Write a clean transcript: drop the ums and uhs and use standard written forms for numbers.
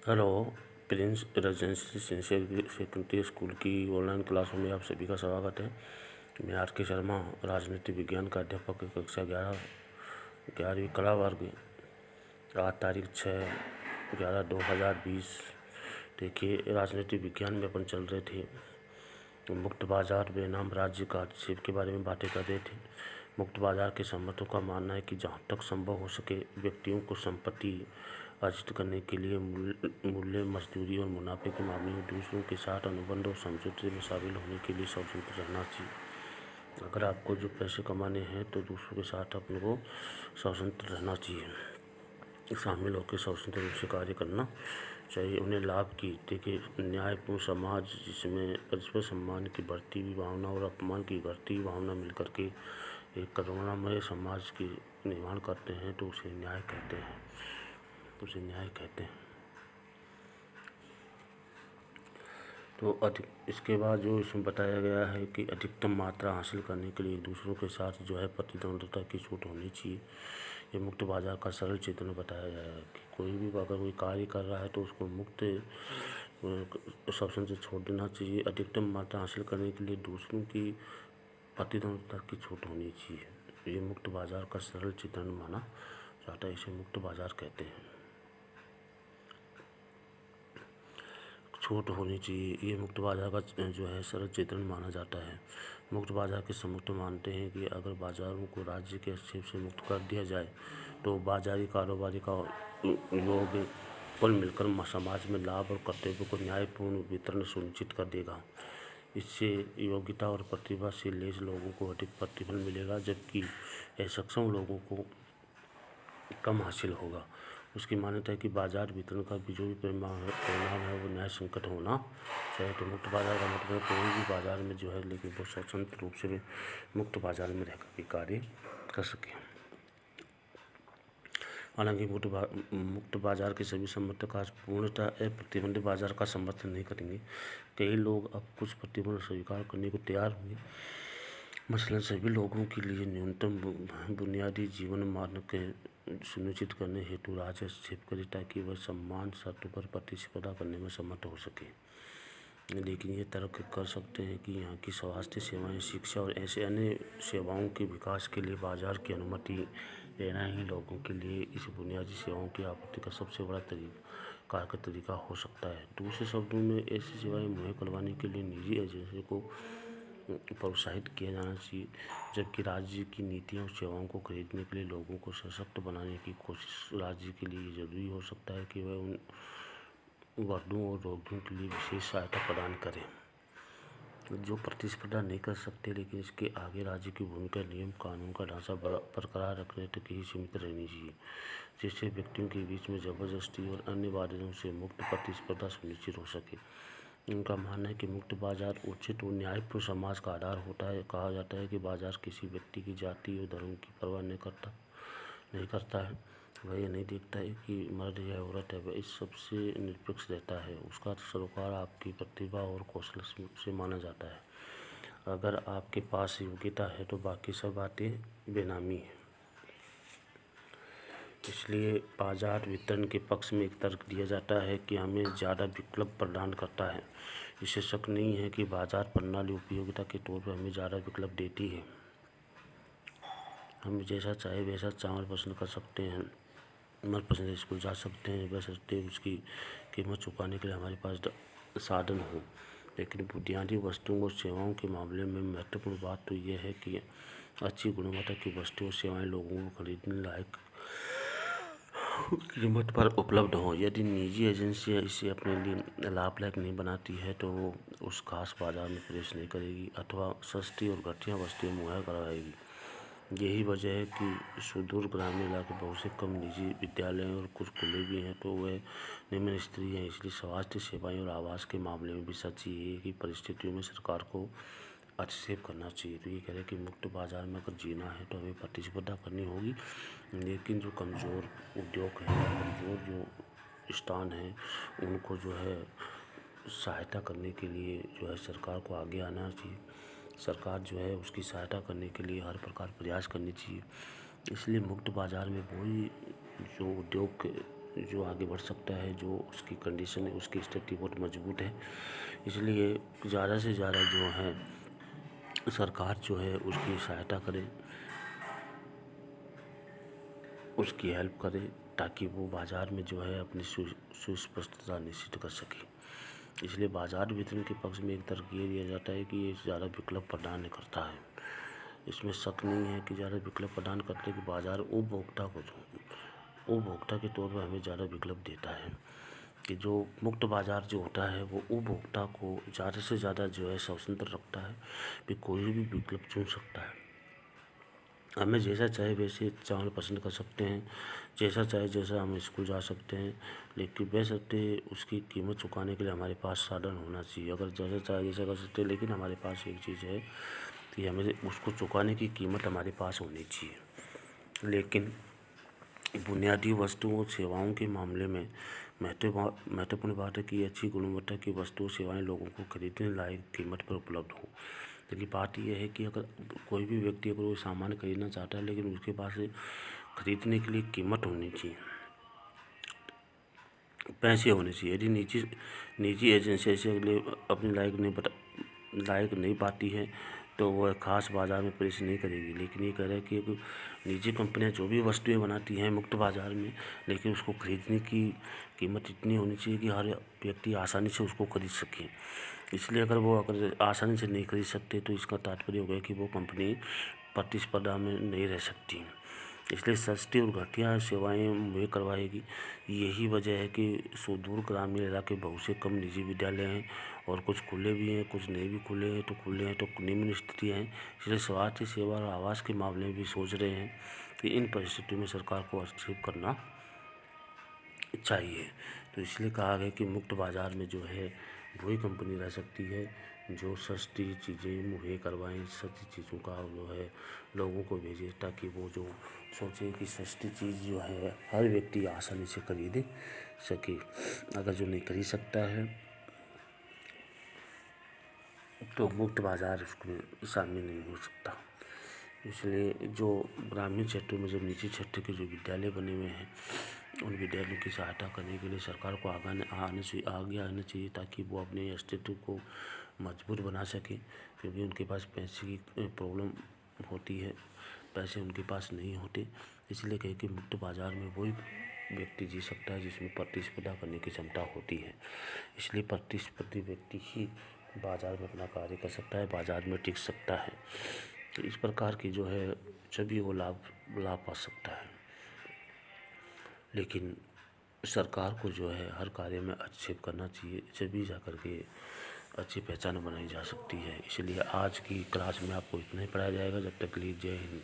Hello. Prince residency senior secondary school की online क्लासों में आप सभी का स्वागत है। मैं आर के शर्मा, राजनीति विज्ञान का अध्यापक, कक्षा 11वीं कला वर्ग। आज तारीख 6/11/2020। देखिए, राजनीति विज्ञान में अपन चल रहे थे। मुक्त बाजार बेनाम राज्य का हस्तक्षेप के बारे में बातें कर रहे थे। मुक्त बाजार के समर्थकों का मानना है कि जहाँ तक संभव हो सके व्यक्तियों को संपत्ति अर्जित करने के लिए मूल्य, मजदूरी और मुनाफे के मामले में दूसरों के साथ अनुबंध और समझौते में शामिल होने के लिए स्वतंत्र रहना चाहिए। अगर आपको जो पैसे कमाने हैं तो दूसरों के साथ अपने को स्वतंत्र रहना चाहिए, शामिल होकर स्वतंत्र रूप से कार्य करना चाहिए। उन्हें लाभ की देखिए, न्यायपूर्ण समाज जिसमें परस्पर सम्मान की बढ़ती हुई भावना और अपमान की घटती हुई भावना मिलकर के एक करुणामय समाज की निर्माण करते हैं तो उसे न्याय कहते हैं। तो अधिक इसके बाद जो इसमें बताया गया है कि अधिकतम मात्रा हासिल करने के लिए दूसरों के साथ जो है प्रतिद्वंद्विता की छूट होनी चाहिए। ये मुक्त बाजार का सरल चित्र में बताया गया है कि कोई भी अगर कोई कार्य कर रहा है तो उसको मुक्त स्वतंत्र छोड़ देना चाहिए। अधिकतम मात्रा हासिल करने के लिए दूसरों की प्रतिद्वंद्विता की छूट होनी चाहिए। ये मुक्त बाजार का सरल चित्रण माना जाता है, इसे मुक्त बाजार कहते हैं। छूट होनी चाहिए, ये मुक्त बाजार का जो है सरल चित्रण माना जाता है। मुक्त बाजार के समर्थक मानते हैं कि अगर बाजारों को राज्य के हस्तक्षेप से मुक्त कर दिया जाए तो बाजारी कारोबारी का योग कुल मिलकर समाज में लाभ और कर्तव्य को न्यायपूर्ण वितरण सुनिश्चित कर देगा। इससे योग्यता और प्रतिभा से लैस लोगों को अधिक प्रतिफल मिलेगा, जबकि असक्षम लोगों को कम हासिल होगा। उसकी मान्यता है कि बाजार वितरण का भी जो भी परिणाम है वो न्याय संकट होना चाहिए। तो मुक्त बाजार का मतलब कोई भी बाजार में जो है लेकिन वो स्वतंत्र रूप से मुक्त बाजार में रहकर भी कार्य कर सके। हालांकि मुक्त बाजार के सभी समर्थक आज पूर्णतः प्रतिबंधित बाजार का समर्थन नहीं करेंगे। कई लोग अब कुछ प्रतिबंध स्वीकार करने को तैयार होंगे। मसलन सभी लोगों के लिए न्यूनतम बुनियादी जीवन मानक सुनिश्चित करने हेतु राज्य हस्तक्षेप करे ताकि वह समान शर्तों पर प्रतिस्पर्धा करने में समर्थ हो सके। लेकिन ये तर्क कर सकते हैं कि यहाँ की स्वास्थ्य सेवाएं, शिक्षा और ऐसे अन्य सेवाओं के विकास के लिए बाजार की अनुमति लेना ही लोगों के लिए इस बुनियादी सेवाओं की आपूर्ति का सबसे बड़ा कारगर तरीका हो सकता है। दूसरे शब्दों में ऐसी सेवाएं मुहैया करवाने के लिए निजी एजेंसियों को प्रोत्साहित किया जाना चाहिए, जबकि राज्य की नीतियों और सेवाओं को खरीदने के लिए लोगों को सशक्त बनाने की कोशिश राज्य के लिए जरूरी हो सकता है कि वह उन वर्गों और रोगियों के लिए विशेष सहायता प्रदान करें जो प्रतिस्पर्धा नहीं कर सकते। लेकिन इसके आगे राज्य की भूमिका नियम कानून का ढांचा बरकरार रखने तक ही सीमित रहनी चाहिए, जिससे व्यक्तियों के बीच में जबरदस्ती और अन्य बाधाओं से मुक्त प्रतिस्पर्धा सुनिश्चित हो सके। उनका मानना है कि मुक्त बाजार उचित और न्यायपूर्ण समाज का आधार होता है। कहा जाता है कि बाजार किसी व्यक्ति की जाति और धर्म की परवाह नहीं करता है। वह यह नहीं देखता है कि मर्द या औरत है, वह इस सबसे निरपेक्ष रहता है। उसका सरोकार आपकी प्रतिभा और कौशल से माना जाता है। अगर आपके पास योग्यता है तो बाकी सब बातें बेनामी है। इसलिए बाजार वितरण के पक्ष में एक तर्क दिया जाता है कि हमें ज़्यादा विकल्प प्रदान करता है। इससे शक नहीं है कि बाजार प्रणाली उपयोगिता के तौर पर हमें ज़्यादा विकल्प देती है। हम जैसा चाहे वैसा चावल पसंद कर सकते हैं, मनपसंद स्कूल जा सकते हैं, बशर्ते उसकी कीमत चुकाने के लिए हमारे पास साधन हो। लेकिन बुनियादी वस्तुओं और सेवाओं के मामले में महत्वपूर्ण बात तो यह है कि अच्छी गुणवत्ता की वस्तुएं और सेवाएं लोगों को खरीदने लायक कीमत पर उपलब्ध हों। यदि निजी एजेंसियां इसे अपने लिए लाभदायक नहीं बनाती है तो वो उस खास बाजार में प्रवेश नहीं करेगी अथवा सस्ती और घटिया वस्तुएं मुहैया करवाएगी। यही वजह है कि सुदूर ग्रामीण इलाके बहुत से कम निजी विद्यालय और कुछ खुले भी हैं तो वे निम्न स्तरीय हैं। इसलिए स्वास्थ्य सेवाएं और आवास के मामले में भी सच ये है कि परिस्थितियों में सरकार को हस्तक्षेप करना चाहिए। तो ये कह रहे हैं कि मुक्त बाजार में अगर जीना है तो हमें प्रतिस्पर्धा करनी होगी, लेकिन जो कमज़ोर उद्योग हैं, कमज़ोर जो स्थान हैं, उनको जो है सहायता करने के लिए जो है सरकार को आगे आना चाहिए। सरकार जो है उसकी सहायता करने के लिए हर प्रकार प्रयास करनी चाहिए। इसलिए मुक्त बाज़ार में वही जो उद्योग जो आगे बढ़ सकता है, जो उसकी कंडीशन है, उसकी स्थिति बहुत मजबूत है। इसलिए ज़्यादा से ज़्यादा जो है सरकार जो है उसकी सहायता करे, उसकी हेल्प करे, ताकि वो बाज़ार में जो है अपनी सुस्पष्टता निश्चित कर सके। इसलिए बाज़ार वितरण के पक्ष में एक तर्क ये दिया जाता है कि ये ज़्यादा विकल्प प्रदान करता है। इसमें शक नहीं है कि ज़्यादा विकल्प प्रदान करते कि बाज़ार उपभोक्ता के तौर पर हमें ज़्यादा विकल्प देता है, कि जो मुक्त बाज़ार जो होता है वो उपभोक्ता को ज़्यादा से ज़्यादा जो है स्वतंत्र रखता है कि कोई भी विकल्प चुन सकता है। हमें जैसा चाहे वैसे चावल पसंद कर सकते हैं, जैसा चाहे जैसा हम स्कूल जा सकते हैं, लेकिन बशर्ते उसकी कीमत चुकाने के लिए हमारे पास साधन होना चाहिए। अगर जैसा चाहे जैसा कर सकते हैं, लेकिन हमारे पास एक चीज़ है कि हमें उसको चुकाने की कीमत हमारे पास होनी चाहिए। लेकिन बुनियादी वस्तुओं और सेवाओं के मामले में महत्वपूर्ण बात है कि अच्छी गुणवत्ता की वस्तु सेवाएं लोगों को खरीदने लायक कीमत पर उपलब्ध हो। लेकिन बात यह है कि अगर कोई भी व्यक्ति अगर वो सामान खरीदना चाहता है, लेकिन उसके पास खरीदने के लिए कीमत होनी चाहिए, पैसे होने चाहिए। यदि निजी एजेंसी ऐसे अपने लायक नहीं पाती है तो वह खास बाज़ार में प्रवेश नहीं करेगी। लेकिन ये कह रहा है कि निजी कंपनियां जो भी वस्तुएं बनाती हैं मुक्त बाज़ार में, लेकिन उसको खरीदने की कीमत इतनी होनी चाहिए कि हर व्यक्ति आसानी से उसको खरीद सके। इसलिए अगर आसानी से नहीं खरीद सकते तो इसका तात्पर्य हो गया कि वो कंपनी प्रतिस्पर्धा में नहीं रह सकती। इसलिए सस्ती और घटिया सेवाएं मुहैया करवाएगी। यही वजह है कि सुदूर ग्रामीण इलाके बहुत से कम निजी विद्यालय हैं और कुछ खुले भी हैं, कुछ नहीं भी खुले हैं तो निम्न स्थिति हैं। इसलिए स्वास्थ्य सेवा और आवास के मामले में भी सोच रहे हैं कि इन परिस्थितियों में सरकार को हस्तक्षेप करना चाहिए। तो इसलिए कहा गया कि मुक्त बाज़ार में जो है वही कंपनी रह सकती है जो सस्ती चीज़ें मुहैया करवाएं, सस्ती चीज़ों का जो है लोगों को भेजे, ताकि वो जो सोचे कि सस्ती चीज़ जो है हर व्यक्ति आसानी से खरीद सके। अगर जो नहीं खरीद सकता है तो मुक्त बाज़ार उसमें शामिल नहीं हो सकता। इसलिए जो ग्रामीण क्षेत्रों में जो निजी क्षेत्र के जो विद्यालय बने हुए हैं, उन विद्यालयों की सहायता करने के लिए सरकार को आगे आना चाहिए, ताकि वो अपने अस्तित्व को मजबूत बना सके। क्योंकि उनके पास पैसे की प्रॉब्लम होती है, पैसे उनके पास नहीं होते। इसलिए कहे कि मुक्त बाज़ार में वही व्यक्ति जी सकता है जिसमें प्रतिस्पर्धा करने की क्षमता होती है। इसलिए प्रतिस्पर्धी व्यक्ति ही बाज़ार में अपना कार्य कर सकता है, बाज़ार में टिक सकता है। तो इस प्रकार की जो है सभी वो लाभ पा सकता है। लेकिन सरकार को जो है हर कार्य में हस्तक्षेप करना चाहिए, सभी जा कर के अच्छी पहचान बनाई जा सकती है। इसलिए आज की क्लास में आपको इतना ही पढ़ाया जाएगा। जब तक के लिए जय हिंद।